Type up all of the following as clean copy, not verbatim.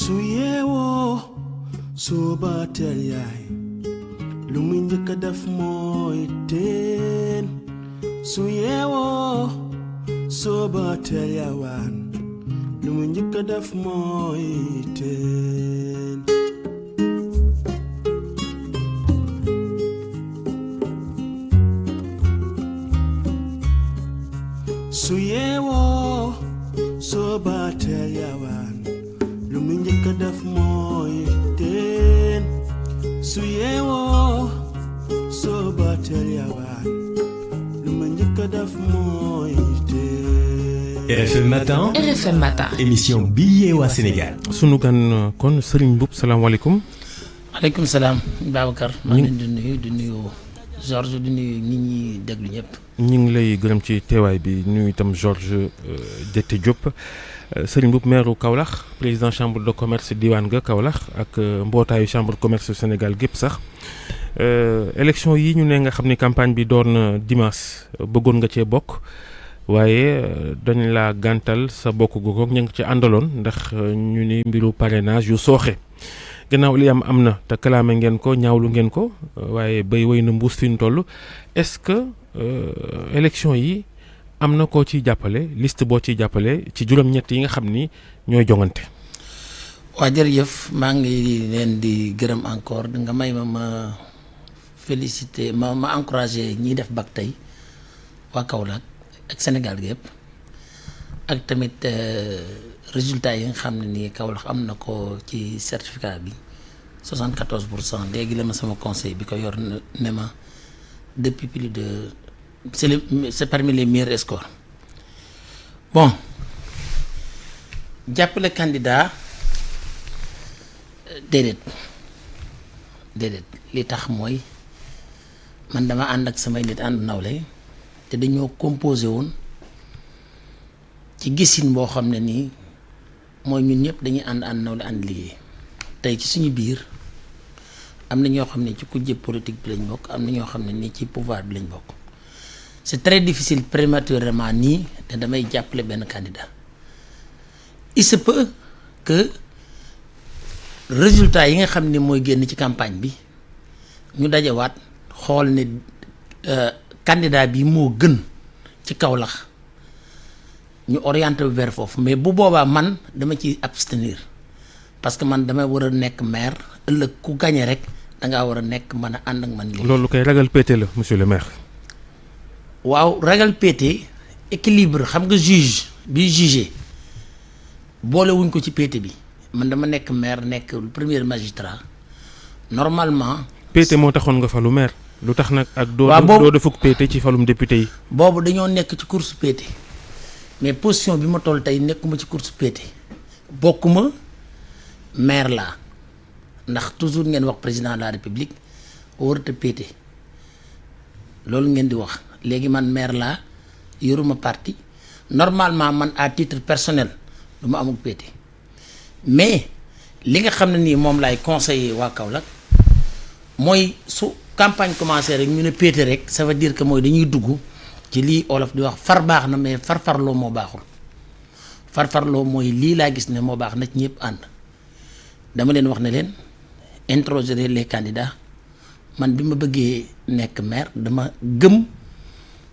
su yeewoo suba teel yaay lu muy njëkk a def mooy teen su yeewoo suba teel yaawaan lu muy njëkk a def mooy teen su yeewoo suba teel yaawaan lu muy njëkk a def mooy teen su yeewoo suba teel yaawaan lu muy njëkk a def mooy teen. RFM Matin. RFM Matin. émission bi yeewaa Sénégal. sunu gan kon Serigne Mboup salaamaaleykum. maaleykum salaam Babacar. maa ngi leen di nuyu Georges di nuyu nit ñi déglu ñëpp. ñu ngi lay gërëm ci teewaay bi nuyu itam Georges Déthié Diop Serigne Mboup maire Kaolack président chambre de commerce diwaan ga Kaolack ak mbootaayu chambre de commerce Sénégal gépp sax élection yi ñu ne nga xam ni campagne bi doon dimanche bëggoon nga cee bokk waaye dañ laa gàntal sa bokk googu ñu ngi ci àndaloon ndax ñu ni mbiru parrainage yu sooxe gannaaw li am na te kalaame ngeen ko ñaawlu ngeen ko waaye bay woy na mbuus fi ñu toll est-ce que élection yi am na koo ciy jàppale liste boo ciy jàppale ci juróom-ñett yi nga xam ni ñooy jongante. waa jërëjëf maa ngi leen di gërëm encore nga may ma féliciter ma encourager ñiy def bac tey waa Kaolack ak Sénégal gi yëpp ak tamit résultat yi nga xam ne nii Kaolack am na ko ci certificat bi 74% léegi la ma sama conseil bi ko yor ne ma depuis plus de c'est parmi les meilleurs scores bon jàppale candidat déedéet li tax mooy man dama ànd ak samay nit ànd nawle te dañoo composé woon ci gisin boo xam ne nii mooy ñun ñëpp dañuy ànd nawle ànd liggéey tey ci suñu biir am na ñoo xam ne ci kujje politique bi lañ bokk am na ñoo xam ne nii ci pouvoir bi lañ bokk c'est très difficile prématurément nii te damay jàppale benn candidat il se peut que résultat yi nga xam ne mooy génn ci campagne bi ñu dajewaat xool ne candidat bi moo gën ci Kaolack ñu orienté vers foofu mais bu boobaa man dama ciy abstenir parce que man dama war a nekk maire ëllëg ku gagné rek da ngaa war a nekk mën a ànd ak man. loolu koy ragal pété la monsieur le maire. waaw ragal pété équilibre xam nga juge bi jugé boolewuñ ko ci pété bi man dama nekk maire nekk le premier magistrat normalement. pété moo taxoon nga falu maire lu tax nag ak. doo defuk pété ci falum député yi. boobu dañoo nekk ci course pété mais position bi ma toll tey nekkuma ci course pété bokkuma maire laa ndax toujours ngeen wax président de la république warut a pété loolu ngeen di wax. léegi man maire laa yoruma parti normalement man à titre personnel du ma amul pété mais li nga xam ne nii moom laay conseiller waa Kaolack mooy su campagne commencé rek ñu ne pété rek ça veut dire que mooy dañuy dugg ci lii olof di wax far baax na mais farfarloo moo baaxul farfarloo mooy lii laa gis ne moo baax na ci ñëpp ànd dama leen wax ne leen interroger les candidats man bi ma bëggee nekk maire dama gëm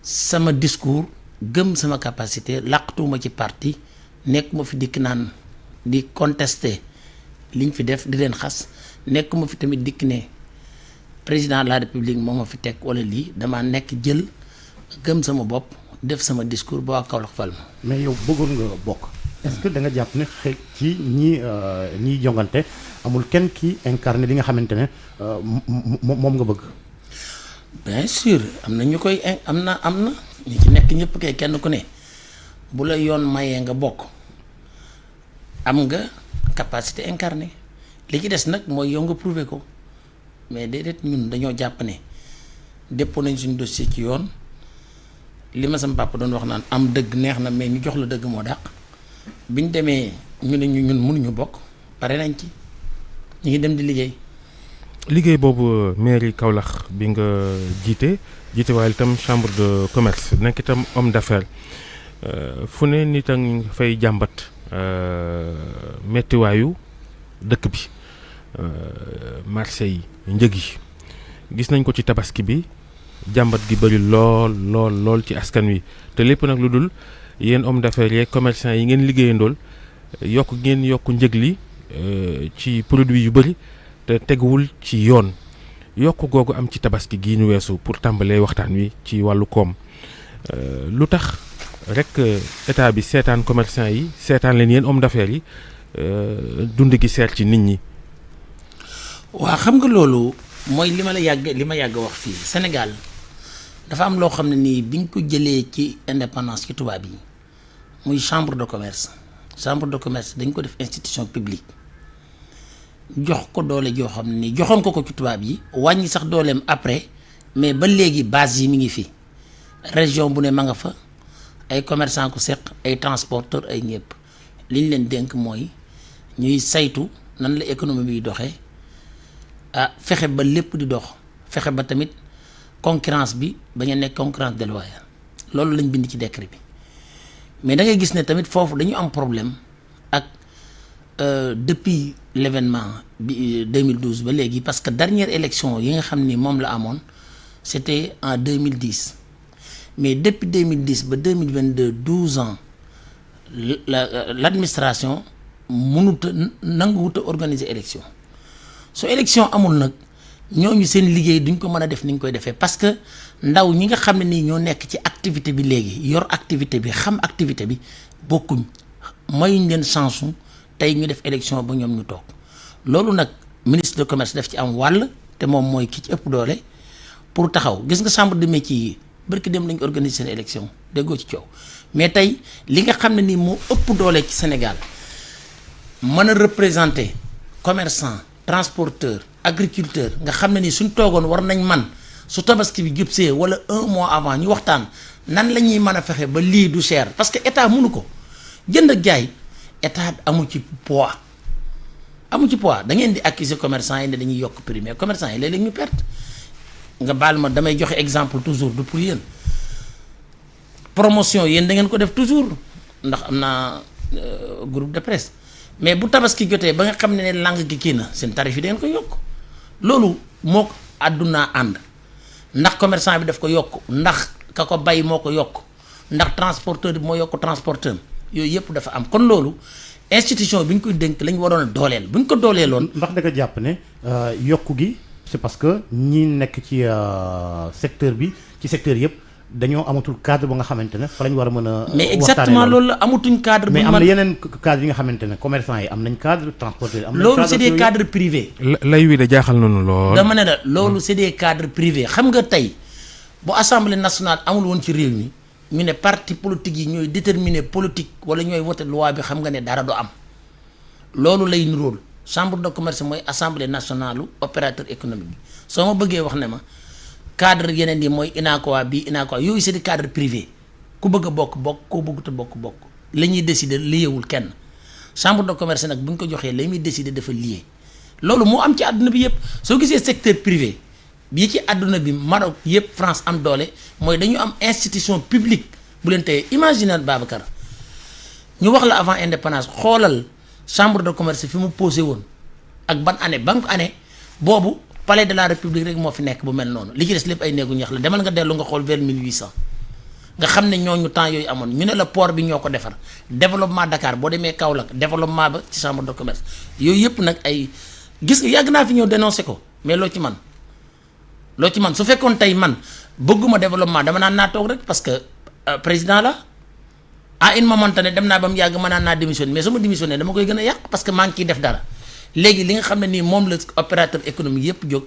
sama discours gëm sama capacité làqtuuma ci parti nekkuma fi dikk naan di contester liñ fi def di leen xas nekkuma fi tamit dikk ne président de la république moo ma fi teg wala lii dama nekk jël gëm sama bopp def sama discours ba waa Kaolack fal ma. mais yow bëggoon nga bokk. est-ce que da nga jàpp ne xëy ci ñiy jongante amul kenn ki incarné li nga xamante ne moom nga bëgg. bien sûr am na ñu koy am na ñi ci nekk ñëpp kay kenn ku ne bu la yoon mayee nga bokk am nga capacité incarnée li ci des nag mooy yow nga prouver ko mais déedéet ñun dañoo jàpp ne déppoo nañ suñu dossier ci yoon li ma sama papa doon wax naan am dëgg neex na mais ñu jox la dëgg moo dàq biñ demee ñu ne ñun mënuñu bokk pare nañ ci ñu ngi dem di liggéey boobu mairie Kaolack bi nga jiite waaye itam chambre de commerce nekk itam homme d'affaires fu ne nit a ngi fay jàmbat méttiwaayu dëkk bi marché yi njëg yi gis nañ ko ci tabaski bi jàmbat gi bëri lool ci askan wi te lépp nag lu dul yéen homme d'affaires yeeg commerçant yi ngeen liggéeyandool yokk njëg li ci produit yu bëri te teguwul ci yoon yokk googu am ci tabaski gii ñu weesu pour tàmbalee waxtaan wi ci wàllu koom lu tax rek état bi seetaan commerçant yi seetaan leen yéen homme d'affaires yi dund gi seer ci nit ñi. waa xam nga loolu mooy li ma yàgg wax fii Sénégal dafa am loo xam ne nii biñ ko jëlee ci indépendance ci tubaab yi muy chambre de commerce dañ ko def institution publique jox ko doole joo xam ne nii joxoon ko ci tubaab yi wàññi sax dooleem après mais ba léegi base yi mi ngi fi région bu ne ma nga fa ay commerçant ku seq ay transporteur ay ñëpp li ñu leen dénk mooy ñuy saytu nan la économie bi doxee fexe ba lépp di dox fexe ba tamit concurrence bi bañ a nekk concurrence déloyale loolu lañ bind ci décret bi mais da ngay gis ne tamit foofu dañu am problème ak depuis l'événement bi 2012 ba léegi parce que dernière élection yi nga xam ni moom la amoon c'était en 2010 mais depuis 2010 ba 2022 12 ans l'administration mënut a nanguwut a organiser élection su élection amul nag ñooñu seen liggéey duñ ko mën a def ni ñu koy defee parce que ndaw ñi nga xam ne nii ñoo nekk ci activité bi léegi yor activité bi xam activité bi bokkuñ mayuñ leen chance tey ñu def élection ba ñoom ñu toog loolu nag ministre de commerce daf ci am wàll te moom mooy ki ci ëpp doole pour taxaw gis nga chambre de métier yi barki dem lañ organiser seen élection déggoo ci coow mais tey li nga xam ne nii moo ëpp doole ci Sénégal mën a représenter commerçant transporteur agriculteur nga xam ne ni suñ toogoon war nañ man su tabaski bi jub see wala 1 mois avant ñu waxtaan nan la ñuy mën a fexe ba lii du cher parce que état mënu ko jënd ak jaay état amu ci poids da ngeen di accuser commerçant yi ne dañuy yokk prix mais commerçant yi léeg-léeg ñu perte nga baal ma damay joxe exemple toujours du pour yéen promotion yéen da ngeen ko def toujours ndax am naa groupe de presse mais bu tabaski jotee ba nga xam ne lang gi kii na seen tarif yi da ngeen ko yokk loolu moo àdduna ànd ndax commerçant bi daf ko yokk ndax ka ko bay moo ko yokk ndax transporteur bi moo yokk transporteur yooyu yëpp dafa am kon loolu institution bi ñu koy dénk lañ waroon a dooleel bu ñu ko dooleeloon. ndax da nga jàpp ne yokku gi c'est parce que ñi nekk ci secteur bi ci secteur yëpp dañoo amatul cadre ba nga xamante ne fa lañ war a mën a. mais exactement loolu la amatuñ cadre. mais am na yeneen cadre yi nga xamante ne commerçant yi am nañ cadre transporteur yi am nañ cadre loolu c'est des cadres privés. lay wi de jaaxal nañu lool. dama ne la loolu c'est des cadres privés xam nga tey bu assemblée nationale amul woon ci réew mi ñu ne parti politique yi ñooy déterminer politique wala ñooy voter loi bi xam nga ne dara du am loolu lay niróol chambre de commerce mooy assemblée nationale opérateur économique bi soo ma bëggee wax ne ma. cadre yeneen yi mooy UNACOIS bi UNACOIS yooyu c'est des cadres privés ku bëgg a bokk koo bëggut a bokk la ñuy décider liyeewul kenn chambre de commerce nag bu ñu ko joxee la muy décider dafa lié loolu moo am ci àdduna bi yëpp soo gisee secteur privé bii ci àdduna bi Maroc yëpp France am doole mooy dañu am institution publique bu leen teyee imaginer Babacar ñu wax la avant indépendance xoolal chambre de commerce fi mu posé woon ak ban année boobu palais de la république rek moo fi nekk bu mel noonu li ci des lépp ay néegu ñax la demal nga dellu nga xool vers 1800 nga xam ne ñooñu temps yooyu amoon ñu ne la port bi ñoo ko defar développement Dakar boo demee Kaolack développement ba ci chambre de commerce yooyu yëpp nag ay gis nga yàgg naa fi ñëw dénoncé ko mais loo ci man su fekkoon tey man bëgguma développement dama naan naa toog rek parce que président la à une moment ne dem naa ba mu yàgg ma naan naa démissionné mais sama démissionné dama koy gën a yàq parce que maa ngi ciy def dara léegi li nga xam ne nii moom la opérateur économique yëpp jóg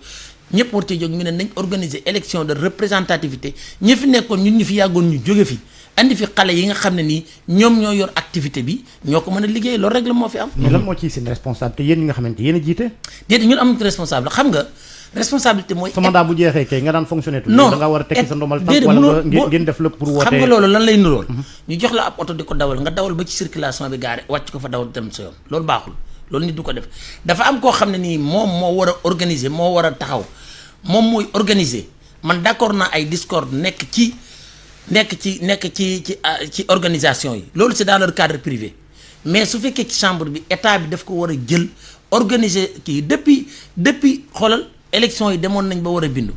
ñëpp war cee jóg ñu ne nañ organiser élection de représentativité ñi fi nekkoon ñun ñu fi yàggoon ñu jóge fi andi fi xale yi nga xam ne nii ñoom ñoo yor activité bi ñoo ko mën a liggéey loolu rek la moo fi am. mais lan moo ciy seen responsabilité yéen ñi nga xamante yéen a jiite. déedéet ñun amuñu responsable xam nga responsabilité mooy. sa mandat bu jeexee kay nga daan fonctionner. non da nga war a tekki sa ndombal tànk wala ngeen def lépp pour woote. xam nga loolu lan lay nuróol. ñu jox la ab oto di ko dawal nga dawal ba ci circulation bi gaare wàcc ko fa dawal dem sa yoon loolu baaxul loolu nit du ko def dafa am koo xam ne nii moom moo war a organiser moo war a taxaw moom mooy organiser man d'accord naa ay discorde nekk ci organisation yi loolu c'est dans leur cadre privé mais su fekkee ci chambre bi état bi daf ko war a jël organiser kii depuis xoolal élection yi demoon nañ ba war a bindu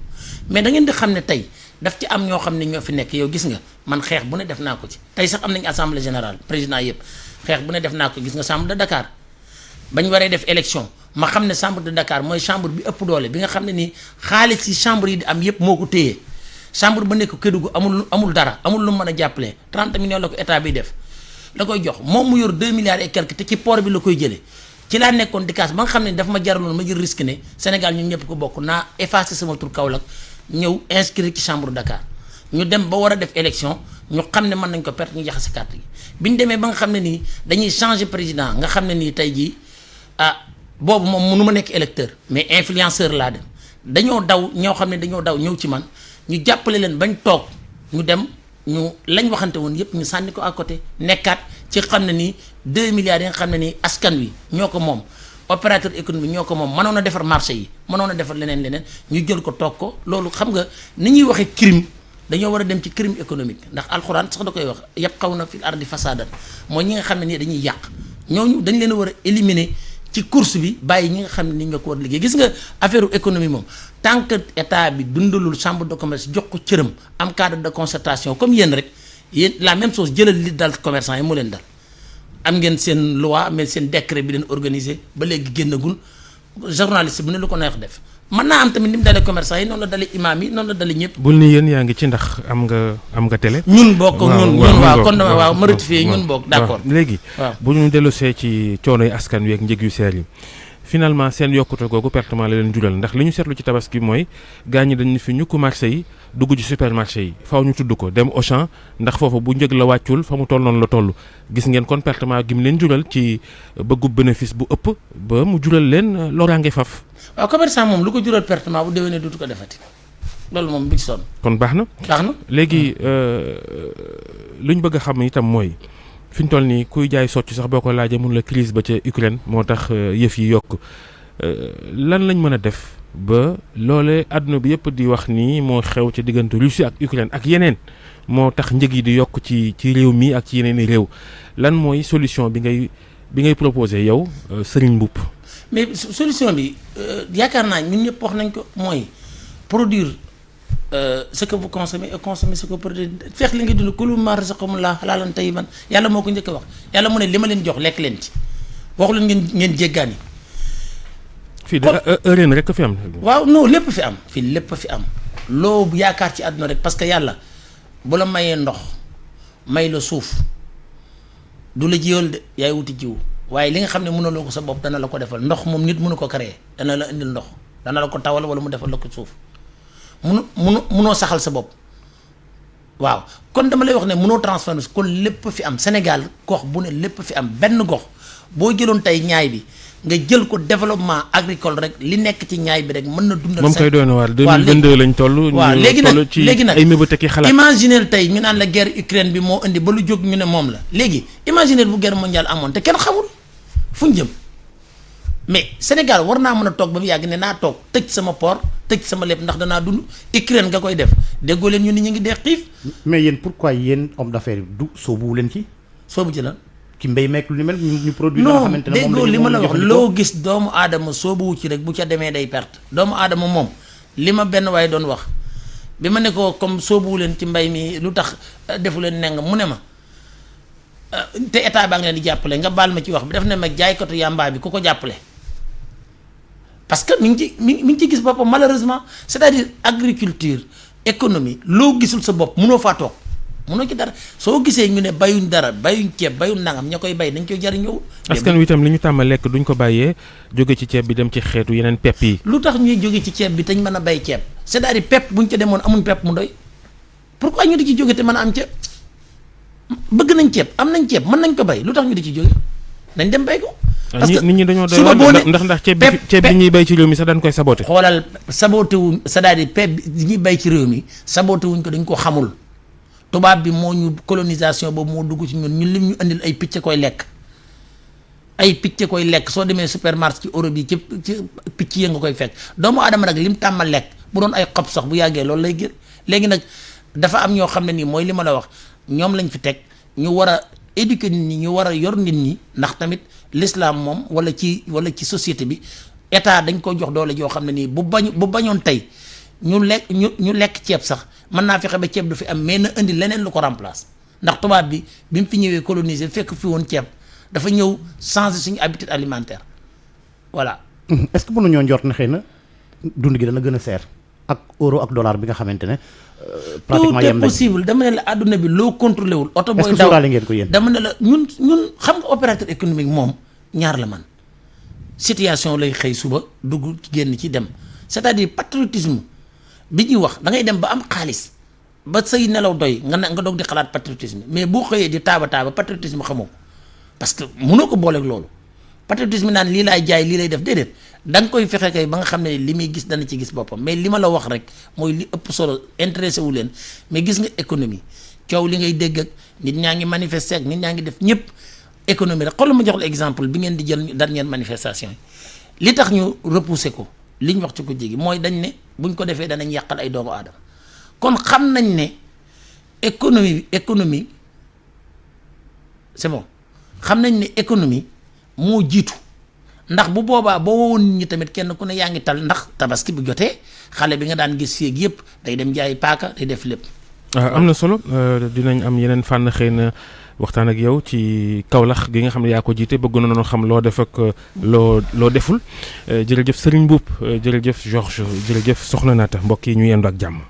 mais da ngeen di xam ne tey daf ci am ñoo xam ne ñoo fi nekk yow gis nga man xeex bu ne def naa ko ci tey sax am nañ assemblée générale président yëpp xeex bu ne def naa ko gis nga chambre de Dakar bañ waree def élection ma xam ne chambre de Dakar mooy chambre bi ëpp doole bi nga xam ne nii xaalis yi chambre yi di am yëpp moo ko téye chambre ba nekk Kédougou amul dara amul lu mu mën a jàppale 30 millions la ko état bi def la koy jox moom mu yor 2 milliards et quelque te ci port bi la koy jëlee ci laa nekkoon di kaas ba nga xam ne dafa ma jaraloon ma jël risque ne Sénégal ñun ñëpp ko bokk naa effacé sama tur Kaolack ñëw inscrire ci chambre Dakar ñu dem ba war a def élection ñu xam ne mën nañ ko perte ñu jaxase carte yi bi ñu demee ba nga xam ne nii dañuy changer président nga xam ne nii tey jii boobu moom mënu ma nekk électeur mais influenceur laa dem dañoo daw ñoo xam ne dañoo daw ñëw ci man ñu jàppale leen bañ toog ñu dem ñu lañ waxante woon yépp ñu sànni ko à côté nekkaat ci xam ne nii 2 milliards yi nga xam ne nii askan wi ñoo ko moom opérateur économique ñoo ko moom mënoon a defar marché yi mënoon a defar leneen ñu jël ko toog ko loolu xam nga ni ñuy waxee crime dañoo war a dem ci crime économique ndax alxuraan sax da koy wax yabqawna fil ardi fasadan mooy ñi nga xam ne nii dañuy yàq ñooñu dañ leen a war a éliminer ci course bi bàyyi ñi nga xam ne ni nga ko war a liggéey gis nga affaire économie moom tant que état bi dundalul chambre de commerce jox ko cëram am cadre de concertation comme yéen rek yéen la même chose jëlal li dal commerçant yi moo leen dal am ngeen seen loi mais seen décret bi leen organisé ba léegi génnagul journaliste bu ne lu ko neex def mën naa am tamit ni mu dalee commerçant yi noonu la dalee imam yi noonu la dalee ñëpp. bul ni yéen yaa ngi ci ndax am nga télé. ñun bokk ñun waaw kon dama waaw ma rectifié ñun bokk d'accord. léegi bu ñu dellusee ci coono yi askan wi ak njëg yu seer yi finalement seen yokkute googu pertement la leen jural ndax li ñu seetlu ci tabaski mooy gaa ñi dañu fi ñukk marché yi dugg ci supermarché yi faaw ñu tudd ko dem Auchan ndax foofu bu njëg la wàccul fa mu toll noonu la toll gis ngeen kon pertement gi mu leen jural ci bëggub bénéfice bu ëpp ba mu jural leen loraange faf. waaw commerçant moom lu ko jural pertement bu déwénee dootu ko defati loolu moom bu ci sonn. kon baax na. léegi lu ñu bëgg a xam itam mooy fi ñu toll nii kuy jaay socc sax boo ko laajee mun la crise ba ca Ukraine moo tax yëf yi yokk lan lañ mën a def ba loole àdduna bi yëpp di wax nii moo xew ci diggante Russie ak Ukraine ak yeneen moo tax njëg yi di yokk ci réew mi ak ci yeneen i réew lan mooy solution bi ngay proposé yow Serigne Mboup. mais solution bi yaakaar naa ñun ñëpp wax nañ ko mooy produire ce que vous consommez et consommer ce que vous produisez feex li nga dund kulu maa razaqakumullah halaalan tayyiban yàlla moo ko njëkk a wax yàlla mu ne li ma leen jox lekk leen ci waxu leen ngeen jéggaani. fii de heure rek fi am. waaw non lépp fi am fii lépp fi am loo yaakaar ci àdduna rek parce que yàlla bu la mayee ndox may la suuf du la jiwal de yaay wuti jiw. waaye li nga xam ne mënuloo ko sa bopp dana la ko defal ndox moom nit mënu ko créer dana la indil ndox dana la ko tawal wala mu defal la ko suuf mënoo saxal sa bopp waaw kon dama lay wax ne mënoo transformer kon lépp fi am Sénégal gox bu ne lépp fi am benn gox boo jëloon tey ñaay bi nga jël ko développement agricole rek li nekk ci ñaay bi rek mën na dundal. moom koy doon waar 2022 lañ toll. waaw léegi nag ay mébét ak i xalaat. imaginer tey ñu naan la guerre Ukraine bi moo indi ba lu jóg ñu ne moom la léegi imaginer bu guerre mondiale amoon te kenn xamul fu ñu jëm mais Sénégal war naa mën a toog ba mu yàgg ne naa toog tëj sama port tëj sama lépp ndax danaa dund Ukraine nga koy def déggoo leen ñu ni ñu ngi dee xiif. mais yéen pourquoi yéen homme d'affaires yi du soobu leen ci. soobu ci lan. ci mbéy meek lu ni mel ñu produit. non déggoo li ma la wax loo gis doomu aadama soobuwu ci rek bu ca demee day perte doomu aadama moom li ma benn waaye doon wax bi ma ne ko comme soobuwu leen ci mbay mi lu tax defu leen neng mu ne ma te état baa ngi leen di jàppale nga baal ma ci wax bi daf ne ma jaaykatu yàmbaa bi ku ko jàppale parce que mi ngi ci gis boppam malheureusement c'est-à-dire agriculture économie loo gisul sa bopp mënoo faa toog mënoo ci dara soo gisee ñu ne bayuñ dara bayuñ ceeb bayuñ nangam ña koy bay dañ koy jariñoo. askan wi itam li ñu tàmm lekk duñ ko bàyyee jóge ci ceeb bi dem ci xeetu yeneen pepp yi. lu tax ñuy jóge ci ceeb bi te ñu mën a bay ceeb c'est-à-dire pepp buñ ca demoon amuñ pepp mu doy pourquoi ñu di ci jóge te mën a am ceeb bëgg nañ ceeb am nañ ceeb mën nañ ko bay lu tax ñu di ci jóge nañ dem bay ko. parce que nit ñi dañoo doy ndax ceeb bi ñuy bay ci réew mi sax dañ koy saboté. xoolal saboté wuñ c'est-à-dire pepp bi ñuy bay ci réew mi saboté wuñ ko dañ ko xamul. tubaab bi moo ñu colonisation boobu moo dugg ci ñun lim ñu andil ay picc koy lekk soo demee supermarché ci Europe yi ci picc yi nga koy fekk doomu aadama nag lim tàmma lekk bu doon ay xob sax bu yàggee loolu lay gër léegi nag dafa am ñoo xam ne nii mooy li ma la wax ñoom lañ fi teg ñu war a éduquer nit ñi ñu war a yor nit ñi ndax tamit l'islam moom wala ci société bi état dañ ko jox doole joo xam ne nii bu bañoon tey ñu lekk ceeb sax mën naa fexe ba ceeb du fi am mais na indi leneen lu ko remplace ndax tubaab bi mu fi ñëwee coloniser fekk fi woon ceeb dafa ñëw changer suñu habitude alimentaire voilà. est-ce que mënuñoo njort ne xëy na dund gi dana gën a seer ak euro ak dollar bi nga xamante ne pratiquement yem nañ. tout est possible dama ne la àdduna bi loo contrôlé wul. oto booy est-ce que daw sóoraale ngeen ko yéen. dama ne la ñun xam nga opérateur économique moom ñaar la man situation lay xëy suba dugg génn ci dem c'est-à-dire patriotisme bi ñuy wax da ngay dem ba am xaalis ba say nelaw doy nga doog di xalaat patriotisme mais boo xëyee di taaba patriotisme xamoo ko parce que mënoo ko booleeg loolu patriotisme naan lii laay jaay lii lay def déedéet da nga koy fexe kay ba nga xam ne li muy gis dana ci gis boppam mais li ma la wax rek mooy li ëpp solo intéressé wu leen mais gis nga économie coow li ngay dégg ak nit ñaa ngi manifester ak nit ñaa ngi def ñëpp économie rek xoolal ma jox la exemple bi ngeen di jël dernière manifestation yi li tax ñu repousser ko li ñu wax ci ko jégi mooy dañ ne buñ ko defee danañ yàqal ay doomu aadama kon xam nañ ne économie c'est bon xam nañ ne économie moo jiitu ndax bu boobaa boo wowoon nit ñi tamit kenn ku ne yaa ngi tal ndax tabaski bi jotee xale bi nga daan gis féeg yëpp day dem jaay paaka day def lépp. am na solo dinañ am yeneen fànn xëy na waxtaan ak yow ci Kaolack gi nga xam ne yaa ko jiite bëgg na xam loo def ak loo deful jërëjëf Serigne Mboup jërëjëf Georges jërëjëf Soxna Naata mbokk yi ñu yendu ak jàmm.